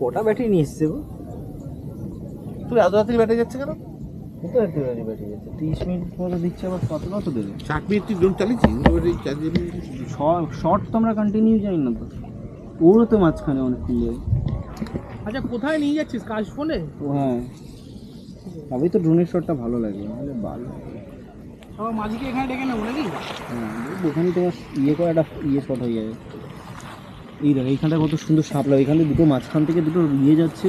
কটা ব্যাটারি নিয়ে এসছে গো? তুই এত রাত্রি ব্যাটারি যাচ্ছে কেন? কত ব্যাটারি যাচ্ছে? 30 মিনিট পরে দিচ্ছে, আবার কত দেবে? 60 মিনিট তুই ড্রোন চালিয়েছিস? শর্ট তো আমরা কন্টিনিউ যাই না তো, ওরও তো মাঝখানে অনেক নিয়ে। আচ্ছা কোথায় নিয়ে যাচ্ছিস, কাজ ফোনে? হ্যাঁ, তবেই তো ড্রোনের শটটা ভালো লাগে, নাহলে ভালো লাগে। সবাই মাঝিকে এখানে ডেকে নেবো নাকি? হ্যাঁ, ওখানে তোমার ইয়ে করে একটা শট হয়ে যাবে। এই দেখ এইখানটা কত সুন্দর সাপ লাগে, এখানে দুটো মাঝখান থেকে দুটো নিয়ে যাচ্ছে,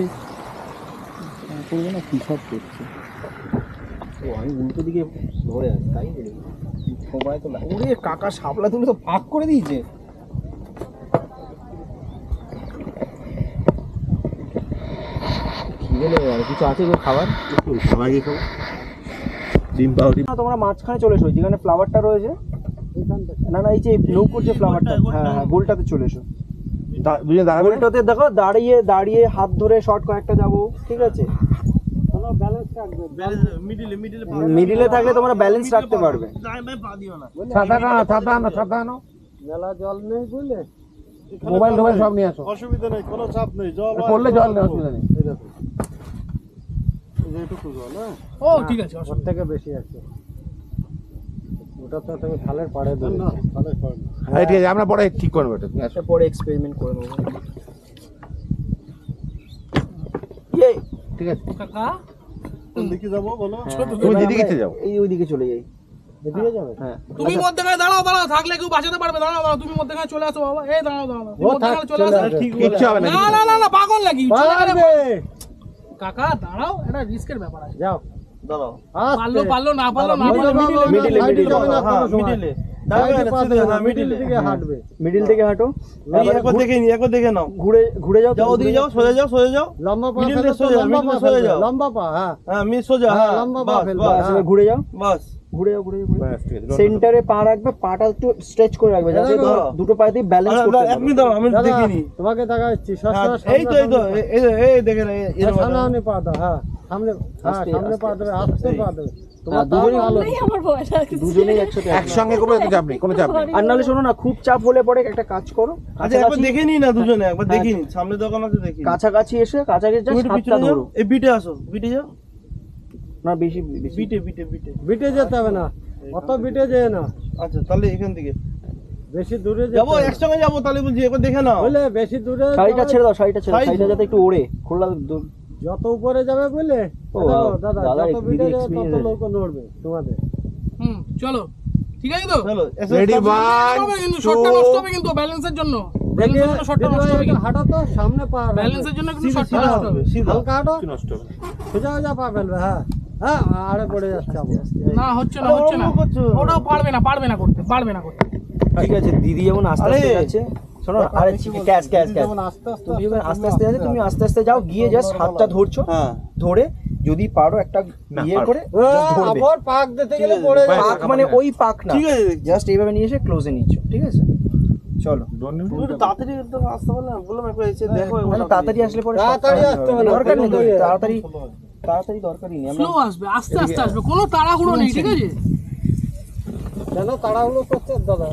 করবো না কি সব করছে। ও আমি উল্টো দিকে ধরে আছি, তাই বলি সবাই তো ওরে কাকা সাপলা তুমি তো পাক করে দিয়েছে। খিদে লেগে গেল, কিছু আছে গো খাবার? খাবার কি খাবো? ডিম পাউরি। তোমরা মাঝখানে চলে এসো, যেখানে ফ্লাওয়ারটা রয়েছে। না না, এই যে নৌকোর যে ফ্লাওয়ারটা, হ্যাঁ হ্যাঁ, গোলটাতে চলে এসো। গোলটাতে দেখো, দাঁড়িয়ে দাঁড়িয়ে হাত ধরে শর্ট কয়েকটা যাবো, ঠিক আছে? মিডিলে থাকলে তোমরা ব্যালেন্স রাখতে পারবে। মেলা জল নেই বুঝলে, মোবাইল সব নিয়ে আসো, অসুবিধা নেই, কোনো চাপ নেই। জল পড়লে জল নেই, অসুবিধা নেই। এই দেখো, এইটুকু জল, হ্যাঁ ও ঠিক আছে, ওর থেকে বেশি আছে। ওটা তো তুমি খালের পাড়ে দেবে না, খালের পাড়ে না। হ্যাঁ ঠিক আছে, আমরা পরে ঠিক করবো এটা। তুমি আসো। একটা পরে এক্সপেরিমেন্ট করে নেবো। ইয়ে ঠিক আছে, কাকা কোন দিকে যাবো বলো? তুমি যেদিকে যাও। এই ওইদিকে চলে যাই। এদিকে যাবে? হ্যাঁ, তুমি মধ্যখানে দাঁড়াও, থাকলে কেউ বাঁচাতে পারবে? দাঁড়াও, তুমি মধ্যখানে চলে আসো বাবা। এই দাঁড়াও, তুমি মধ্যখানে চলে আসো। কিচ্ছু হবে না। না পাগল নাকি? পারবে। কাকা দাঁড়াও, এটা রিস্কের ব্যাপার আছে। যাও, দাঁড়াও। পারলো না মিডিল দিকে হাঁটবে। মিডিল থেকে হাঁটো, একবার দেখে নাও। ঘুরে যাও, ওদিকে যাও, সোজা যাও। লম্বা পা ফেলো, লম্বা পা, হ্যাঁ হ্যাঁ, সোজা, হ্যাঁ লম্বা পা ফেলবে। ঘুরে যাও, বাস। ঘুরে যাও। ব্যাস, ঠিক আছে। সেন্টারে পা রাখবে, পাটা একটু স্ট্রেচ করে রাখবে যাতে দুটো পায়ে দিয়ে ব্যালেন্স করতে পারো। আপনি দাঁড়াও, আমি দেখিনি। তোমাকে দেখাচ্ছি। এই তো এই দেখেন, সামনে পা দাও, হ্যাঁ সামনে, হ্যাঁ সামনে পা দেবে, আস্তে পা দেবে। তোমার দুজনেই একসাথে একসঙ্গে করবে, তো চাপ নেই, কোনো চাপ নেই। আর নাহলে শোনো না, খুব চাপ হলে পরে একটা কাজ করো, আচ্ছা একবার দেখে নি না দুজনে, একবার দেখিনি। সামনে দোকান আছে, দেখি। কাছাকাছি এসে হাতটা ধরো। এই বিটে আসো, বিটে যাও না, বেশি বিটে যেতে হবে না, অত বিটে যেয়ে না। আচ্ছা তাহলে এখান থেকে বেশি দূরে যাবো, একসঙ্গে যাবো তাহলে বলছি, একবার দেখে নাও। বলে বেশি দূরে শাড়িটা ছেড়ে দাও, শাড়িটা যাতে একটু ওড়ে, খোলা যত উপরে যাবে বুঝলে। দাদা যত বিটে যাবে তত লোক নড়বে তোমাদের। চলো, ঠিক আছে তো? চলো রেডি, 1 কিন্তু শটটা নষ্ট হবে, কিন্তু ব্যালেন্সের জন্য। শটটা নষ্ট হবে, হাঁটো তো, সামনে পা ব্যালেন্সের জন্য কিন্তু শটটা নষ্ট হবে। হালকা হাঁটো, কি নষ্ট হবে? সোজা পা ফেলবে। হ্যাঁ হ্যাঁ, আরে পড়ে যাচ্ছে। না হচ্ছে না, ওটাও পারবে না করতে। ঠিক আছে, দিদি যেমন আস্তে আস্তে যাচ্ছে, শোনো, আরে ক্যাচ তুমি যখন আস্তে আস্তে যাচ্ছে, তুমি আস্তে আস্তে যাও, গিয়ে জাস্ট হাতটা ধরছো, ধরে যদি পারো একটা ইয়ে করে ধরবে। আবার পাক দিতে গেলে পড়ে যাবে। পাক মানে ওই পাক না, ঠিক আছে, জাস্ট এইভাবে নিয়ে এসে ক্লোজে নিচ্ছ, ঠিক আছে? চলো, একটু তাড়াতাড়ি আসতে বললাম, একবার এসে দেখো। তাড়াতাড়ি আসলে পরে তাড়াতাড়ি আসতে হবে না, দরকার নেই, তাড়াতাড়ি দরকারই নেই। স্লো আসবে, আস্তে আসবে, কোনো তাড়াহুড়ো নেই, ঠিক আছে? কেন তাড়াহুড়ো করছে দাদা?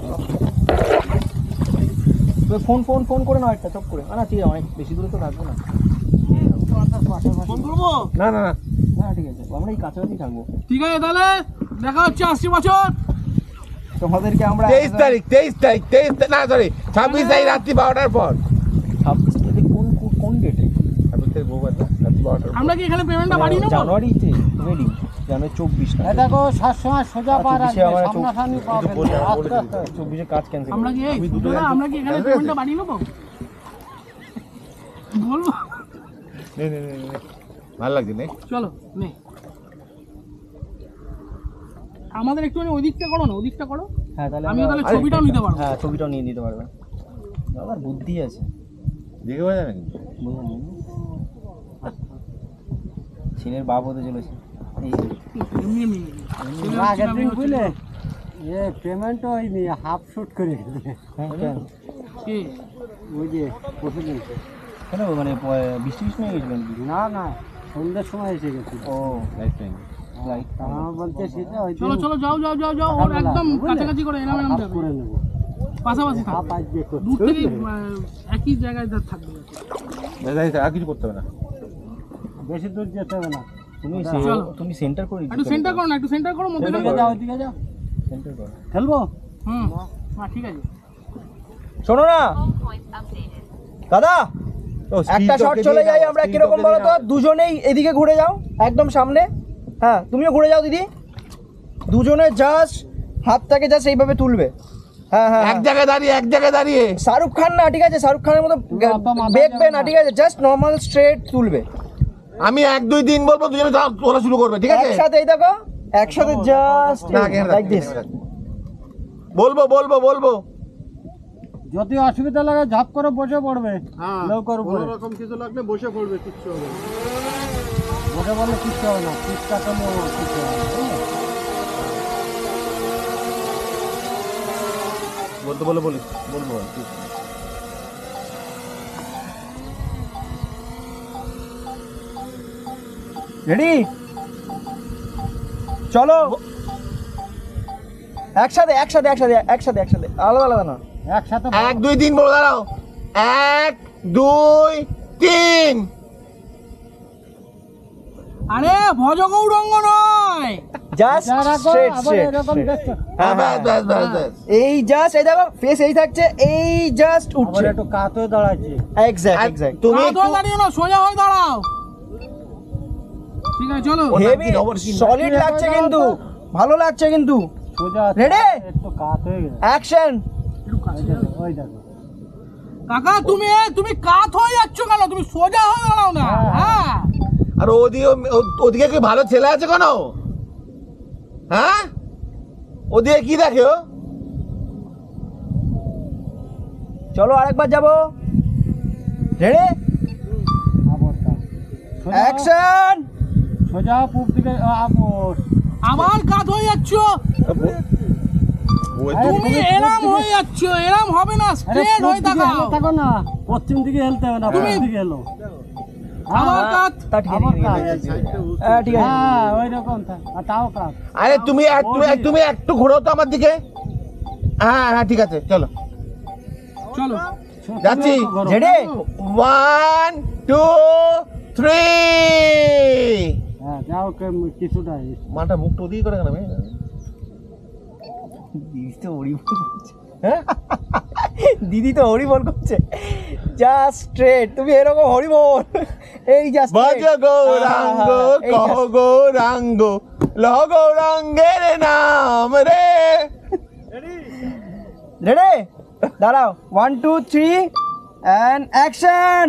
ফোন করে নাও একটা, চপ করে। না ঠিক আছে, অনেক বেশি দূরে তো থাকবো না। ফোন করবো? না, হ্যাঁ ঠিক আছে, আমরা এই কাছাকাছি থাকবো। ঠিক আছে, তাহলে দেখা হচ্ছে 80 বছর। তোমাদেরকে আমরা 23 তারিখ, না সরি 26 তারিখ রাত্রি 12টার পর। 26 তারিখ কোন ডেটে? 26 তারিখ রোববার, রাত্রি 12টার পর। আমরা কি এখানে পেমেন্টটা বাড়িয়ে নেবো? জানুয়ারিতে রেডি, জানুয়ারি 24 না। দেখো সবসময় সোজা পা রাখবে, সামনাসামনি পা ফেলবে। 24 কাজ ক্যান্সেল। আমরা কি এখানে পেমেন্টটা বাড়িয়ে নেবো? বলবো? নে ভালো লাগছে নে। চলো নে, আমাদের একটুখানি ওই দিকটা করো না, ওদিকটা করো। হ্যাঁ তাহলে আমি তাহলে ছবিটাও নিতে পারবো। হ্যাঁ, ছবিটাও নিয়ে নিতে পারবে। আমার বুদ্ধি আছে, দেখে বোঝা না কিন্তু। ছেলের বাপ হতে চলেছে। এমনি আগের দিন বুঝলে পেমেন্ট হয়নি, হাফ শুট করে গেছে। কি ওই যে পরশুদিন। কেন মানে বৃষ্টি নিয়ে গেছিলেন? না সন্ধ্যের সময় এসে গেছি। ও লাইফ টাইম। আমার বলছে সেটা ওই চলো যাও ওর একদম কাছাকাছি করে এলাম হাফ করে নেবো। পাশাপাশি থাকবে দূর থেকে একই জায়গায় থাকবে আর কিছু করতে হবে না। বেশি দূর যেতে হবে না। চলো। তুমি সেন্টার করে একটু সেন্টার করো না, একটু সেন্টার করো মধ্যে ওইদিকে যাও, ওইদিকে যাও। সেন্টার করো। খেলবো? হ্যাঁ ঠিক আছে। শোনো না দাদা, একটা শট চলে যাই আমরা, কিরকম বলো তো, দুজনেই এদিকে ঘুরে যাও একদম সামনে। হ্যাঁ তুমিও ঘুরে যাও দিদি, দুজনে জাস্ট হাতটাকে জাস্ট এইভাবে তুলবে। হ্যাঁ হ্যাঁ এক জায়গায় দাঁড়িয়ে, এক জায়গায় দাঁড়িয়ে। শাহরুখ খান না, ঠিক আছে, শাহরুখ খানের মতো বেঁকবে না, ঠিক আছে, জাস্ট নর্মাল স্ট্রেট তুলবে। আমি 1 2 3 বলবো, দুজনে তোলা শুরু করবে, ঠিক আছে? একসাথে এই দেখো, একসাথে জাস্ট লাইক দিস। বলবো বলবো বলবো। যদি অসুবিধা লাগে ঝাপ করে বসে পড়বে। হ্যাঁ নৌকার উপরে কোনো রকম কিছু লাগলে বসে পড়বে, কিচ্ছু হবে না। বসে পড়লে কিচ্ছু হবে না, পিঠটা করলে কিচ্ছু হবে না, বুঝলে? বলতে বলে বলিস, বলবো ঠিক। রেডি, চলো একসাথে একসাথে একসাথে একসাথে একসাথে, আলাদা আলাদা না, একসাথে 1 2 3 বলে দাঁড়াও। 1 2 3। আরে ভজগৌরঙ্গ নয়, জাস্ট স্ট্রেট স্ট্রেট। এরকম দেখছো? হ্যাঁ ব্যাস ব্যাস ব্যাস ব্যাস। এই জাস্ট এই দেখো, ফেস এই থাকছে, এই জাস্ট আবার উঠছে। একটু কাত হয়ে দাঁড়াচ্ছে। এক্স্যাক্ট আর এক্স্যাক্ট। তুমি হাত ধরে দাঁড়িয়ে না, সোজা হয়ে দাঁড়াও। ঠিক আছে চলো। হেভি সলিড লাগছে কিন্তু, ভালো লাগছে কিন্তু। সোজা Ready? একটু কাত হয়ে গেছে। অ্যাকশন। একটু কাছে যাও। ওই দেখো, কাকা তুমি কাত হয়ে যাচ্ছ কেন? তুমি সোজা হয়ে দাঁড়াও না। হ্যাঁ আর ওদিকে কি ভালো ছেলে আছে কোনো? হ্যাঁ ওদিকে কি দেখে ও? চলো আরেকবার যাবো, রেডি, আবরটা সোজা অ্যাকশন। সোজা পূব দিকে আবর। আবার কাত হয়ে যাচ্ছ, আরে তুমি এরম হয়ে যাচ্ছ, এরম হবে না, স্ট্রেট হয়ে তাকাও। থাকো না, পশ্চিম দিকে হেলতে হবে না, তুমি- পূব দিকে হেলো। আবার কাত। তা ঠিক আবার আছে, কাত। ঠিক আছে। হ্যাঁ ওই রকম আর তাও কাত। আরে তুমি একটু ঘোরো তো আমার দিকে। হ্যাঁ হ্যাঁ ঠিক আছে চলো চলো যাচ্ছি। রেডি, 1 2 3। হ্যাঁ যাও কিছুটা মাটা মুখটা ওদিকে করে কেন? দিদি তো হরিবল করছে, হ্যাঁ দিদি তো হরিবল করছে, জাস্ট স্ট্রেট। তুমি এরকম হরিবল, এই জাস্ট বাজ গৌরাঙ্গ কহ গৌরাঙ্গ লহ গৌরাঙ্গের নাম রে। রেডি, দাঁড়াও, 1 2 3 অ্যান্ড অ্যাকশন।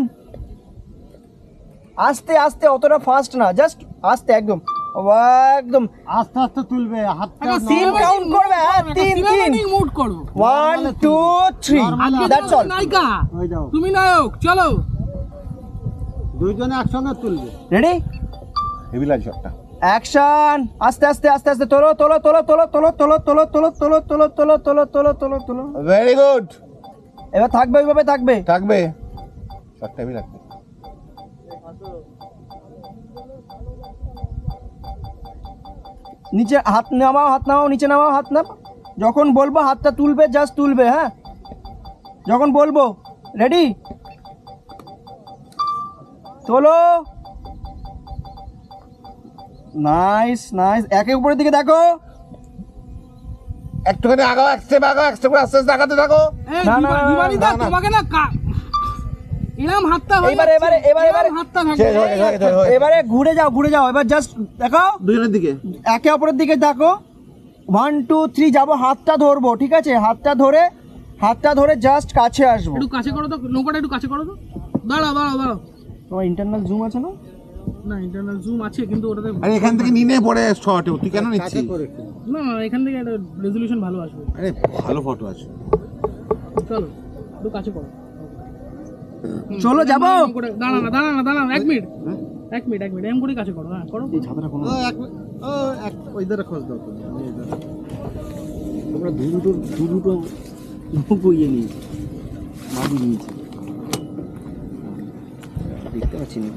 আস্তে আস্তে, অতটা ফাস্ট না, জাস্ট আস্তে, একদম একদম আস্তে আস্তে তুলবে হাতটা। একটা তিন কাউন্ট করবে, হ্যাঁ, তিন তিন, মুড করো। 1 2 3, আজকে দ্যাটস অল। নায়িকা, ওই যাও, তুমি নায়ক, চলো। দুইজনে একসঙ্গে তুলবে। রেডি, হেভি লাগছে শটটা। অ্যাকশন। আস্তে আস্তে আস্তে আস্তে, তোলো তোলো তোলো তোলো তোলো তোলো তোলো তোলো তোলো তোলো তোলো তোলো তোলো তোলো তোলো। Very good. এবার থাকবে, ওইভাবে থাকবে। থাকবে শটটা হেভি লাগবে। নিচে হাত নামাও, হাত নামাও, নিচে নামাও, হাত নামাও। যখন বলবো হাতটা তুলবে, জাস্ট তুলবে, হ্যাঁ, যখন বলবো। রেডি, তোলো। নাইস নাইস, একে উপরের দিকে দেখো। একটুখানি আগাও, এক স্টেপ আগাও, এক স্টেপ আস্তে আস্তে আগাতে থাকো। এই না, না, দিবানিদা, না, না। তোমাকে না এরম হাতটা হয়ে এবারে, যাচ্ছে, এবারে, এবারে, এরম হাতটা শেষ থাকবে। হয়ে গেছে, হয়ে গেছে। এবারে ঘুরে যাও, ঘুরে যাও, এবার জাস্ট দেখো, দুজনের দিকে। একে অপরের দিকে দেখো। 1 2 3 যাবো, হাতটা ধরবো, ঠিক আছে, হাতটা ধরে জাস্ট কাছে আসবো। একটু কাছে করো তো, নৌকাটা একটু কাছে করো তো। দাঁড়াও দাঁড়াও দাঁড়াও। তোমার ইন্টারনাল জুম আছে না? না ইন্টারনাল জুম আছে, কিন্তু ওটাতে আরে এখান থেকে নিয়ে পড়ে শট, তুই কেন নিচ্ছিস? না এখান থেকে একটা রেজলিউশন ভালো আসবে। আরে ভালো ফটো আছে। চলো একটু কাছে করো। চলো যাবো। দাঁড়া না দাঁড়া না দাঁড়া, 1 মিনিট 1 মিনিট 1 মিনিট, এম করে কাছে করো। হ্যাঁ করো। এই ছাতাটা কোনো ওই ধারে খোঁজ দাও তুমি। আমরা দুটো নৌকো ইয়ে নিয়েছি, মাটি নিয়েছি, দেখতে পাচ্ছি না।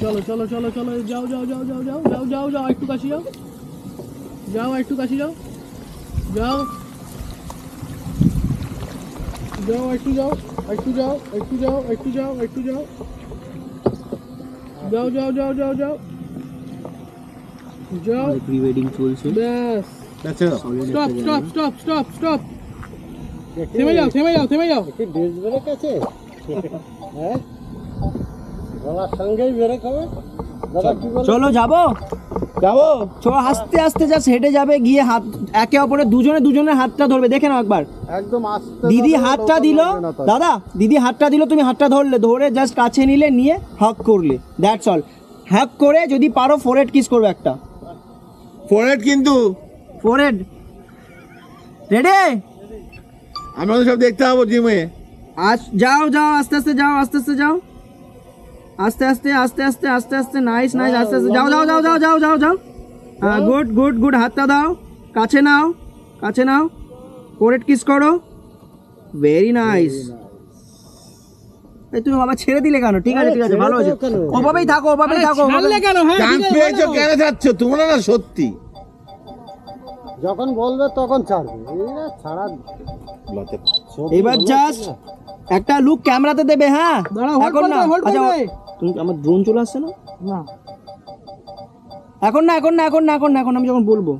চলো চলো চলো চলো, যাও যাও যাও যাও যাও যাও যাও যাও, একটু কাছে যাও, যাও একটু কাছে যাও। যাও যাও, একটু যাও, একটু যাও, একটু যাও, একটু যাও, একটু যাও, যাও যাও যাও যাও যাও যাও, প্রি ওয়েডিং চলছে। ব্যাস, আচ্ছা stop stop stop stop stop, থেমে যাও থেমে যাও থেমে যাও। কি ডিস ব্রেক আছে? হ্যাঁ, গলার সঙ্গেই ব্রেক হবে। দাদা কি বল? চলো যাবো, যাবো। চলো আস্তে আস্তে জাস্ট হেঁটে যাবে, গিয়ে হাত একে অপরের দুজনের হাতটা ধরবে, দেখে নাও একবার। একদম আস্তে। দিদি হাতটা দিল, দাদা দিদি হাতটা দিল, তুমি হাতটা ধরলে, ধরে জাস্ট কাছে নিলে, নিয়ে হাগ করলে, দ্যাটস অল। হাগ করে যদি পারো ফোরহেড কিস করবে একটা, ফোরহেড কিন্তু ফোরহেড। রেডি? আমরা তো সব দেখতে পাবো জিমে। যাও যাও, আস্তে আস্তে যাও, আস্তে আস্তে যাও, আস্তে আস্তে আস্তে আস্তে আস্তে আস্তে, নাইস নাইস, আস্তে আস্তে যাও যাও যাও যাও যাও যাও যাও। হ্যাঁ, গুড গুড গুড, হাতটা দাও, কাছে নাও, কাছে নাও, ফোরহেড কিস করো, ভেরি নাইস। এই তুমি বাবা ছেড়ে দিলে কেন? ঠিক আছে ঠিক আছে, ভালো হয়েছে, ওভাবেই থাকো, ওভাবেই থাকো। ছাড়লে কেন? হ্যাঁ, চান্স ঠিক আছে, পেয়েছো বলো। কেন যাচ্ছ তোমরা? না সত্যি যখন বলবে তখন ছাড়বে, এই না ছাড়া। এবার জাস্ট একটা লুক ক্যামেরাতে দেবে। হ্যাঁ, দাঁড়াও, hold এখন না, করবে, hold আচ্ছা করবে। তুমি, আমার ড্রোন চলে আসছে না? না, এখন না, এখন না, এখন না, এখন না, এখন আমি যখন বলবো।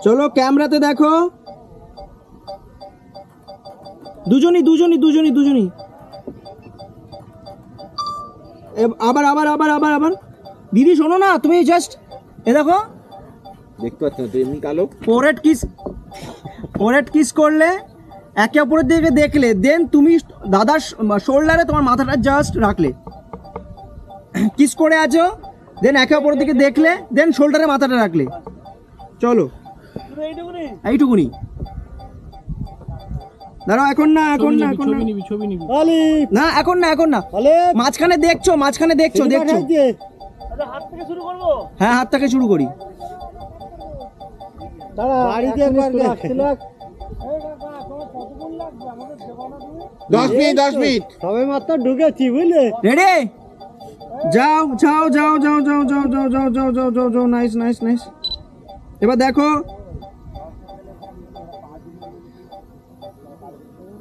চলো ক্যামেরাতে দেখো, দুজনই দুজনই দুজনই দুজনই। আবার আবার আবার আবার আবার। দিদি শোনো না, তুমি জাস্ট এ দেখো, দেখতে পাচ্ছ না তো এমনি কালো। ফোরহেড কিস করলে, একে অপরের দিকে দেখলে, দেন তুমি দাদার শোল্ডারে তোমার মাথাটা জাস্ট রাখলে, কিস করে আছো, দেন একে অপরের দিকে দেখলে, দেন শোল্ডারে মাথাটা রাখলে। চলো এইটুকুনি, দাঁড়াও, এখন না, এখন না, এখন না, ছবি নিবি, ছবি নিবি। না এখন না, এখন না, মাঝখানে দেখছো, মাঝখানে দেখছো, দেখছো। হ্যাঁ, হাত থেকে শুরু করি। বাড়িতে একবার আসতে লাগ। 10 মিনিট 10 মিনিট। সবে মাত্র ঢুকেছি বুঝলে। রেডি? যাও যাও যাও যাও যাও যাও যাও যাও যাও যাও যাও যাও, নাইস নাইস নাইস। এবার দেখো,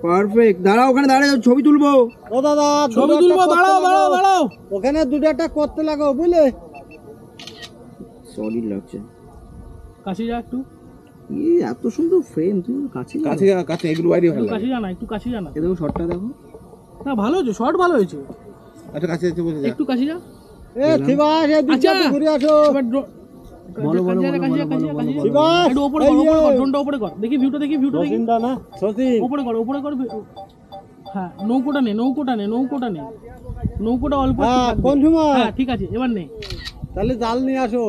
পারফেক্ট। দাঁড়াও, ওখানে দাঁড়াও, ছবি তুলবো। ও দাদা, ছবি তুলবো, দাঁড়াও দাঁড়াও দাঁড়াও। ওখানে দুটো একটা করতে লাগো বুঝলে। সলিড লাগছে। কাছে যা একটু, এত সুন্দর ফ্রেম, তুমি কাছে যাও। কাছে কাছে এগুলো বাইরে ভালো একটু লাগে। কাছে যা না, একটু কাছে যা না। এ দেখো, শটটা দেখো। না, ভালো হয়েছে, শর্ট ভালো হয়েছে। আচ্ছা কাছে যেতে বলছে যা। একটু কাছে যা। শিবাস, এই দিকটা আচ্ছা, একটু ঘুরে আসো। এবার বলো, বলো, কাছে যা, বলো, কাছে যা, বলো, কাছে যা, বলো, কাছে যা। বলো। শিবাস, একটু ওপরে কর, ওপরে কর, ড্রোনটা ওপরে কর, দেখি ভিউটা, দেখি ভিউটা, দেখি। সচিন দা না, সচিন। ওপরে কর, ওপরে কর। হ্যাঁ, নৌকোটা নে, নৌকোটা নে, নৌকোটা নে, নৌকোটা অল্প একটু হ্যাঁ, থাকবে। কোন সময়? হ্যাঁ, ঠিক আছে, এবার নে। তাহলে জাল নিয়ে আসো।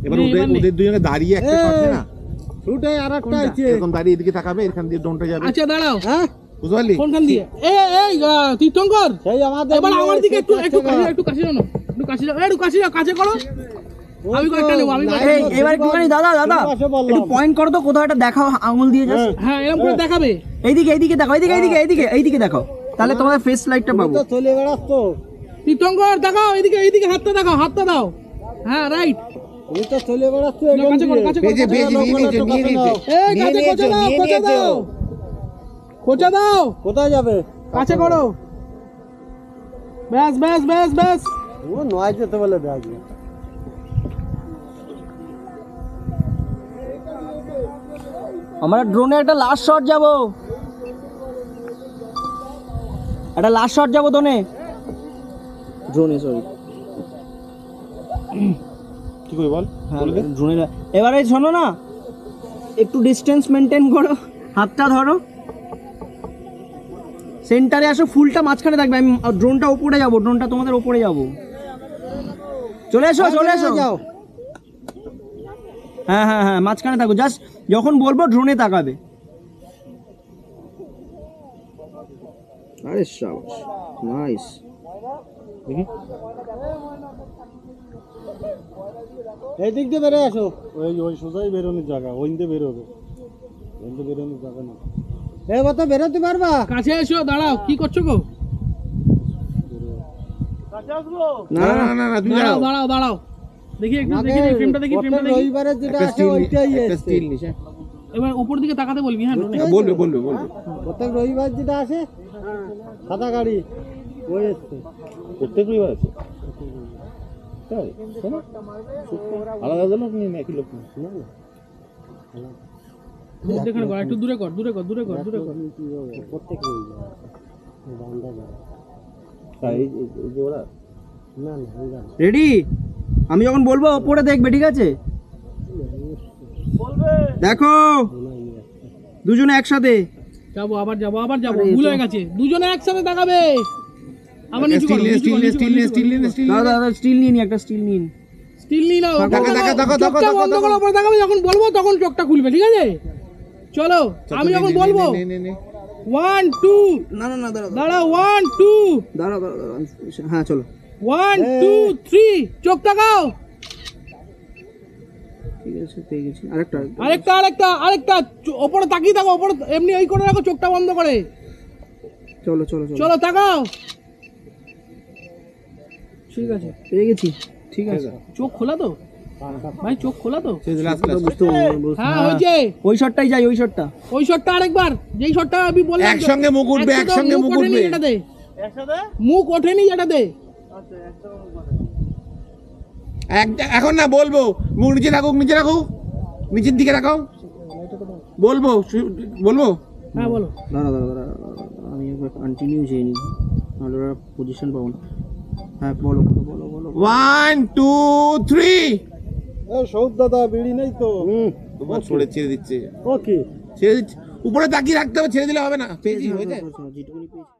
এবার নে, ওদের এবার নে। ওদের দুজনে দাঁড়িয়ে একটা এই, শট না, শুটে আর একটা কোনটা? আছে। এরকম দাঁড়িয়ে এদিকে তাকাবে, এখান দিয়ে ড্রোনটা যাবে। আচ্ছা দাঁড়াও, হ্যাঁ, বুঝতে পারলি? কোনখান দিয়ে? এই তীর্থঙ্কর, সেই আমাদের এবার আমার দিকে একটু সেট একটু আছে কাছে না। একটু কাছে যাও না, একটু কাছে যাও, একটু কাছে যাও, কাছে করো। ওই আমি তো, কয়েকটা নেবো, আমি কয়েকটা এই, নেবো। এবার একটুখানি দাদা দাদা শিবাসে বললাম। একটু পয়েন্ট করো তো, কোথাও একটা দেখাও আঙুল দিয়ে জাস্ট। হ্যাঁ, এরকম করে দেখাবে। এইদিকে এইদিকে দেখো, এইদিকে এইদিকে এইদিকে এইদিকে দেখো, তাহলে তোমাদের ফেস লাইটটা তুমি পাবো। তো চলে বেড়াস তো। তীর্থঙ্কর দেখাও, এইদিকে এইদিকে হাতটা দেখাও, হাতটা দাও। হ্যাঁ, রাইট। তুমি তো চলে বেড়াস তো এখান কাছে করো, দিয়ে। কাছে করো, পেজে কাছে পেজে করো। নিয়ে নিয়েছে, নিয়ে নিয়েছে। এই নিয়ে কাছে নিয়েছে, কোচা দাও, নিয়ে কোচা নিয়েছে দাও, ও। কোচা দাও, কোথায় যাবে? কাছে করো। ব্যাস ব্যাস ব্যাস ব্যাস। ও নয় যেতে বলে ব্যাগ। আমরা ড্রোনে একটা লাস্ট শট যাব, একটা লাস্ট শট যাবো ড্রোনে সরি। কি করি বল? হ্যাঁ, ড্রোনে। এবারে শোনো না, একটু ডিস্টেন্স মেনটেন করো, হাতটা ধরো, সেন্টারে আসো, ফুলটা মাঝখানে থাকবে, আমি ড্রোনটা উপরে যাবো, ড্রোনটা তোমাদের উপরে যাবো। চলে এসো, চলে এসো। যাও। হ্যাঁ হ্যাঁ হ্যাঁ, মাঝখানে থাকো, জাস্ট যখন বলবো ড্রোনে তাকাবে। আরে শাবাশ, নাইস। এই দিক দিয়ে বেরো আসো। ওই সোজাই বেরোনোর জায়গা, ওই দিয়ে বেরোবে। ওই দিয়ে বেরোনোর জায়গা না। এই কথা বেরোতে পারবা? কাছে এসো, দাঁড়াও, কি করছো গো? না না না না তুই দাঁড়াও যাও দাঁড়াও দাঁড়াও দেখি একটু দেখি ফ্রেমটা দেখি ফ্রেমটা দেখি রবিবারের যেটা একটা আছে ওইটাই একটা এসছে স্টিল নিস হ্যাঁ। এবার উপর দিকে তাকাতে বলবি হ্যাঁ ড্রোনে বলবে বলবে বলবে প্রত্যেক রবিবার যেটা আছে সাদা গাড়ি ওই এসছে প্রত্যেক রবিবার আছে তাই কেন? আলাদা আলাদা লোক নিয়ে না একই লোক না দেখে কর একটু দূরে কর দূরে কর দূরে কর দূরে কর প্রত্যেক রবিবার বান্দা যায় তাই এই যে ওরা না না রবিবার রেডি? আমি যখন বলবো ওপরে দেখবে, ঠিক আছে? দেখো দুজনে একসাথে। যাবো আবার ভুল হয়ে গেছে দুজনে একসাথে তাকাবে আবার নিচু করো দাদা দাদা স্টিল নিয়ে নি, একটা স্টিল নিন। স্টিল নিয়ে নাও তাকা, তাকা, তাকা, তাকা, চোখটা তাকা, বন্ধ তাকা। করো পরে তাকাবে যখন বলবো তখন চোখটা খুলবে ঠিক আছে চলো আমি যখন বলবো নে, নে, নে। 1 2 না না না দাঁড়াও দাঁড়াও 1 2 দাঁড়াও দাঁড়াও, হ্যাঁ চলো 1 2 3 চোখ তাকাও ঠিক আছে পেয়ে গেছি। আরেকটা আরেকটা ওপরে তাকিয়ে থাকো ওপরে এমনি এই করে রাখো চোখটা বন্ধ করে চলো চলো চলো চলো তাকাও ঠিক আছে পেয়ে গেছি। ঠিক আছে চোখ খোলা তো ভাই চোখ খোলা তো সেই যে last class। বুঝতে পারবো। হ্যাঁ হয়েছে ওই শটটাই যাই, ওই শটটা। ওই শটটা আরেকবার যেই শটটা আমি বললাম একসঙ্গে মুখ উঠবে, একসঙ্গে মুখ উঠবে। এটাতে মুখ ওঠেনি এটাতে এখন না বলবো, মুখ নিচে রাখো, নিচে রাখো, নিচের দিকে রাখো, বলবো বলবো হ্যাঁ বলো দাঁড়া দাঁড়া দাঁড়া দাঁড়া, আমি একবার কন্টিনিউ চেয়ে নিই, নাহলে ওরা পজিশন পাবো না। হ্যাঁ বলো বলো বলো বলো। 1 2 3 সৌদ দাদা বিড়ি নেই তো তোমার ছড়ে ছেড়ে দিচ্ছে, ওকে ছেড়ে দিচ্ছে, উপরে তাকিয়ে রাখতে হবে, ছেড়ে দিলে হবে না। পেয়েছি হয়ে যায়। যেটুকুনি পেয়েছি